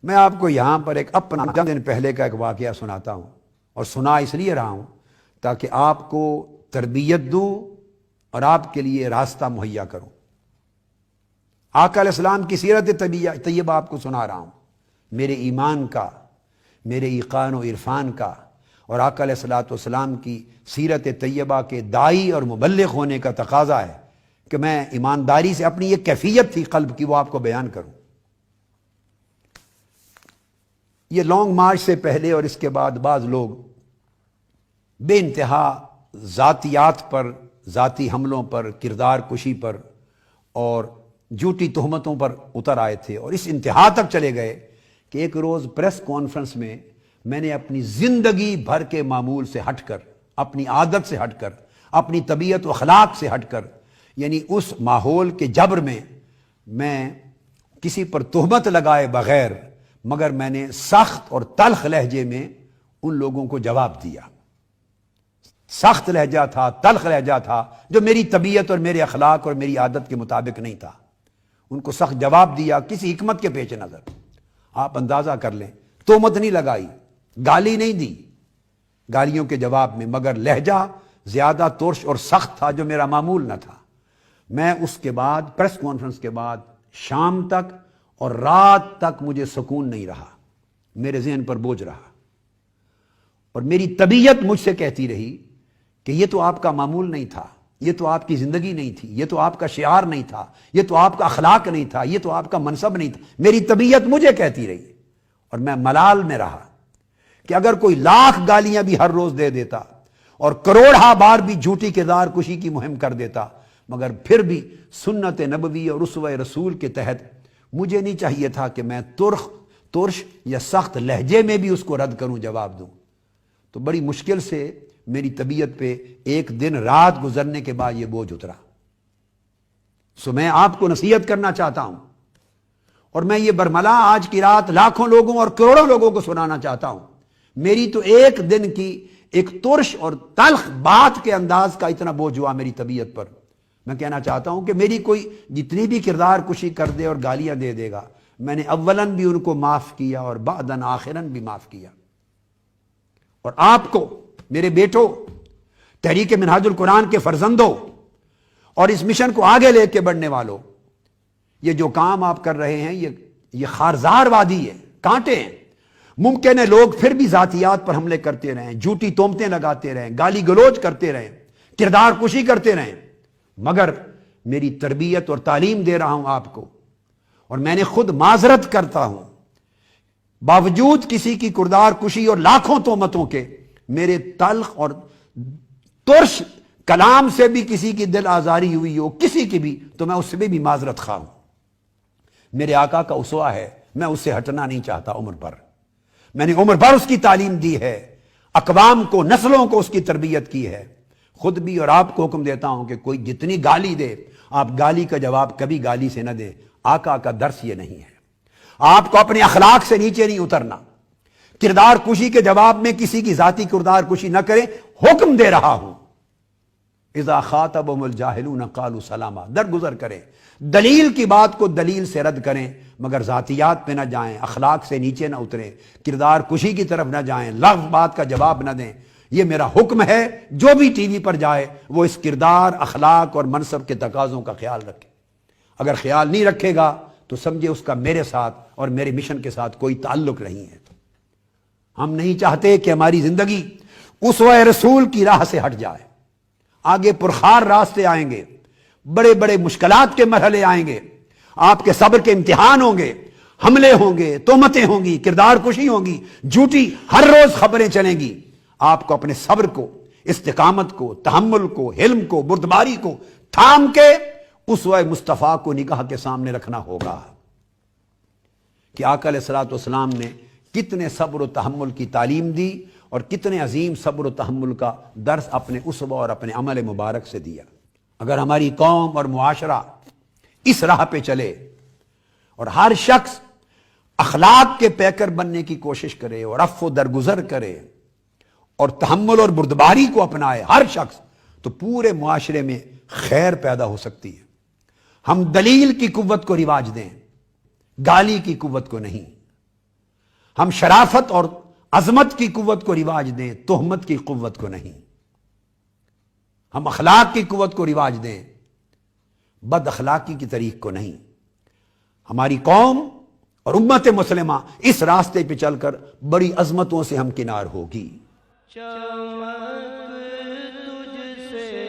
میں آپ کو یہاں پر ایک اپنا چند دن پہلے کا ایک واقعہ سناتا ہوں، اور سنا اس لیے رہا ہوں تاکہ آپ کو تربیت دوں اور آپ کے لیے راستہ مہیا کروں۔ آقا علیہ السلام کی سیرت طیبہ آپ کو سنا رہا ہوں، میرے ایمان کا، میرے ایقان و عرفان کا، اور آقا علیہ السلام کی سیرت طیبہ کے داعی اور مبلغ ہونے کا تقاضا ہے کہ میں ایمانداری سے اپنی یہ کیفیت تھی قلب کی وہ آپ کو بیان کروں۔ یہ لانگ مارچ سے پہلے اور اس کے بعد بعض لوگ بے انتہا ذاتیات پر، ذاتی حملوں پر، کردار کشی پر اور جھوٹی تہمتوں پر اتر آئے تھے، اور اس انتہا تک چلے گئے کہ ایک روز پریس کانفرنس میں میں نے اپنی زندگی بھر کے معمول سے ہٹ کر، اپنی عادت سے ہٹ کر، اپنی طبیعت و اخلاق سے ہٹ کر، یعنی اس ماحول کے جبر میں کسی پر تہمت لگائے بغیر، مگر میں نے سخت اور تلخ لہجے میں ان لوگوں کو جواب دیا۔ سخت لہجہ تھا، تلخ لہجہ تھا، جو میری طبیعت اور میرے اخلاق اور میری عادت کے مطابق نہیں تھا۔ ان کو سخت جواب دیا کسی حکمت کے پیش نظر۔ آپ اندازہ کر لیں، تہمت نہیں لگائی، گالی نہیں دی، گالیوں کے جواب میں، مگر لہجہ زیادہ ترش اور سخت تھا جو میرا معمول نہ تھا۔ میں اس کے بعد پریس کانفرنس کے بعد شام تک اور رات تک مجھے سکون نہیں رہا، میرے ذہن پر بوجھ رہا، اور میری طبیعت مجھ سے کہتی رہی کہ یہ تو آپ کا معمول نہیں تھا، یہ تو آپ کی زندگی نہیں تھی، یہ تو آپ کا شعار نہیں تھا، یہ تو آپ کا اخلاق نہیں تھا، یہ تو آپ کا منصب نہیں تھا۔ میری طبیعت مجھے کہتی رہی، اور میں ملال میں رہا کہ اگر کوئی لاکھ گالیاں بھی ہر روز دے دیتا اور کروڑہ بار بھی جھوٹی کردار کشی کی مہم کر دیتا، مگر پھر بھی سنت نبوی اور اسوہ رسول کے تحت مجھے نہیں چاہیے تھا کہ میں ترش یا سخت لہجے میں بھی اس کو رد کروں، جواب دوں۔ تو بڑی مشکل سے میری طبیعت پہ ایک دن رات گزرنے کے بعد یہ بوجھ اترا۔ سو میں آپ کو نصیحت کرنا چاہتا ہوں، اور میں یہ برملا آج کی رات لاکھوں لوگوں اور کروڑوں لوگوں کو سنانا چاہتا ہوں۔ میری تو ایک دن کی ایک ترش اور تلخ بات کے انداز کا اتنا بوجھ ہوا میری طبیعت پر۔ میں کہنا چاہتا ہوں کہ میری کوئی جتنی بھی کردار کشی کر دے اور گالیاں دے دے گا، میں نے اولاً بھی ان کو معاف کیا اور بعداً آخراً بھی معاف کیا۔ اور آپ کو، میرے بیٹوں، تحریک منہاج القرآن کے فرزندوں اور اس مشن کو آگے لے کے بڑھنے والوں، یہ جو کام آپ کر رہے ہیں یہ خارزار وادی ہے، کانٹے ہیں۔ ممکن ہے لوگ پھر بھی ذاتیات پر حملے کرتے رہیں، جھوٹی تہمتیں لگاتے رہیں، گالی گلوچ کرتے رہیں، کردار کشی کرتے رہیں، مگر میری تربیت اور تعلیم دے رہا ہوں آپ کو، اور میں نے خود معذرت کرتا ہوں۔ باوجود کسی کی کردار کشی اور لاکھوں تہمتوں کے، میرے تلخ اور ترش کلام سے بھی کسی کی دل آزاری ہوئی ہو، کسی کی بھی، تو میں اس سے بھی معذرت خواہ ہوں۔ میرے آقا کا اسوہ ہے، میں اس سے ہٹنا نہیں چاہتا عمر پر۔ میں نے عمر بھر اس کی تعلیم دی ہے، اقوام کو، نسلوں کو اس کی تربیت کی ہے۔ خود بھی اور آپ کو حکم دیتا ہوں کہ کوئی جتنی گالی دے، آپ گالی کا جواب کبھی گالی سے نہ دیں۔ آقا کا درس یہ نہیں ہے۔ آپ کو اپنے اخلاق سے نیچے نہیں اترنا، کردار کشی کے جواب میں کسی کی ذاتی کردار کشی نہ کریں، حکم دے رہا ہوں۔ اذا خاطبهم الجاہلون قالوا سلاما، درگزر کریں، دلیل کی بات کو دلیل سے رد کریں، مگر ذاتیات پہ نہ جائیں، اخلاق سے نیچے نہ اتریں، کردار کشی کی طرف نہ جائیں، لغو بات کا جواب نہ دیں۔ یہ میرا حکم ہے، جو بھی ٹی وی پر جائے وہ اس کردار، اخلاق اور منصب کے تقاضوں کا خیال رکھے۔ اگر خیال نہیں رکھے گا تو سمجھے اس کا میرے ساتھ اور میرے مشن کے ساتھ کوئی تعلق نہیں ہے۔ ہم نہیں چاہتے کہ ہماری زندگی اسوہ رسول کی راہ سے ہٹ جائے۔ آگے پرخار راستے آئیں گے، بڑے بڑے مشکلات کے مرحلے آئیں گے، آپ کے صبر کے امتحان ہوں گے، حملے ہوں گے، تہمتیں ہوں گی، کردار کشی ہوں گی، جھوٹی ہر روز خبریں چلیں گی۔ آپ کو اپنے صبر کو، استقامت کو، تحمل کو، حلم کو، بردباری کو تھام کے اسوہ مصطفیٰ کو نگاہ کے سامنے رکھنا ہوگا کہ آقا علیہ السلام نے کتنے صبر و تحمل کی تعلیم دی اور کتنے عظیم صبر و تحمل کا درس اپنے اسوہ اور اپنے عمل مبارک سے دیا۔ اگر ہماری قوم اور معاشرہ اس راہ پہ چلے اور ہر شخص اخلاق کے پیکر بننے کی کوشش کرے اور عفو درگزر کرے اور تحمل اور بردباری کو اپنائے ہر شخص، تو پورے معاشرے میں خیر پیدا ہو سکتی ہے۔ ہم دلیل کی قوت کو رواج دیں، گالی کی قوت کو نہیں۔ ہم شرافت اور عظمت کی قوت کو رواج دیں، تہمت کی قوت کو نہیں۔ ہم اخلاق کی قوت کو رواج دیں، بد اخلاقی کی طریق کو نہیں۔ ہماری قوم اور امت مسلمہ اس راستے پہ چل کر بڑی عظمتوں سے ہمکنار ہوگی۔ چمک تجھ سے